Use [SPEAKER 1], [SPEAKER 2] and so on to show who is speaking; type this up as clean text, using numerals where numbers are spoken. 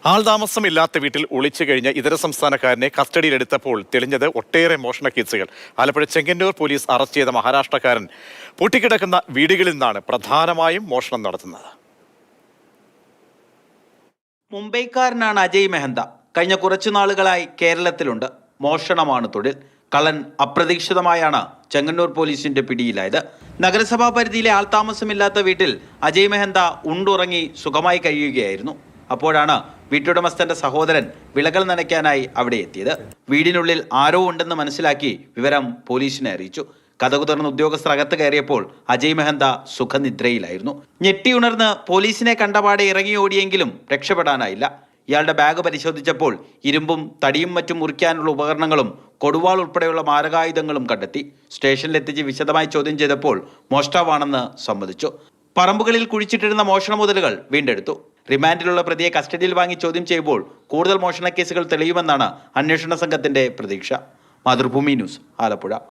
[SPEAKER 1] ആൾതാമസമില്ലാത്ത വീട്ടിൽ ഒളിച്ചു കഴിഞ്ഞ ഇതര സംസ്ഥാനക്കാരനെ കസ്റ്റഡിയിലെടുത്തപ്പോൾ തെളിഞ്ഞത് ഒട്ടേറെ മോഷണ കേസുകൾ. ആലപ്പുഴ ചെങ്ങന്നൂർ പോലീസ് അറസ്റ്റ് ചെയ്ത മഹാരാഷ്ട്രക്കാരൻ പൂട്ടിക്കിടക്കുന്ന വീടുകളിൽ നിന്നാണ് പ്രധാനമായും മോഷണം നടത്തുന്നത്.
[SPEAKER 2] മുംബൈക്കാരനാണ് അജയ് മെഹന്ത. കഴിഞ്ഞ കുറച്ചു നാളുകളായി കേരളത്തിലുണ്ട്. മോഷണമാണ് തൊഴിൽ. കള്ളൻ അപ്രതീക്ഷിതമായാണ് ചെങ്ങന്നൂർ പോലീസിന്റെ പിടിയിലായത്. നഗരസഭാ പരിധിയിലെ ആൾതാമസമില്ലാത്ത വീട്ടിൽ അജയ് മെഹന്ത ഉണ്ടുറങ്ങി സുഖമായി കഴിയുകയായിരുന്നു. അപ്പോഴാണ് വീട്ടുടമസ്ഥന്റെ സഹോദരൻ വിളകൾ നനയ്ക്കാനായി അവിടെ എത്തിയത്. വീടിനുള്ളിൽ ആരോ ഉണ്ടെന്ന് മനസ്സിലാക്കി വിവരം പോലീസിനെ അറിയിച്ചു. കതകു തുറന്ന് ഉദ്യോഗസ്ഥർ അകത്ത് കയറിയപ്പോൾ അജയ് മെഹന്ത സുഖനിദ്രയിലായിരുന്നു. ഞെട്ടിയുണർന്ന് പോലീസിനെ കണ്ടപാടെ ഇറങ്ങി ഓടിയെങ്കിലും രക്ഷപ്പെടാനായില്ല. ഇയാളുടെ ബാഗ് പരിശോധിച്ചപ്പോൾ ഇരുമ്പും തടിയും മറ്റും മുറിക്കാനുള്ള ഉപകരണങ്ങളും കൊടുവാൾ ഉൾപ്പെടെയുള്ള മാരകായുധങ്ങളും കണ്ടെത്തി. സ്റ്റേഷനിലെത്തിച്ച് വിശദമായി ചോദ്യം ചെയ്തപ്പോൾ മോഷ്ടാവാണെന്ന് സമ്മതിച്ചു. പറമ്പുകളിൽ കുഴിച്ചിട്ടിരുന്ന മോഷണ മുതലുകൾ വീണ്ടെടുത്തു. റിമാൻഡിലുള്ള പ്രതിയെ കസ്റ്റഡിയിൽ വാങ്ങി ചോദ്യം ചെയ്യുമ്പോൾ കൂടുതൽ മോഷണ കേസുകൾ തെളിയുമെന്നാണ് അന്വേഷണ സംഘത്തിന്റെ പ്രതീക്ഷ. മാതൃഭൂമി ന്യൂസ്, ആലപ്പുഴ.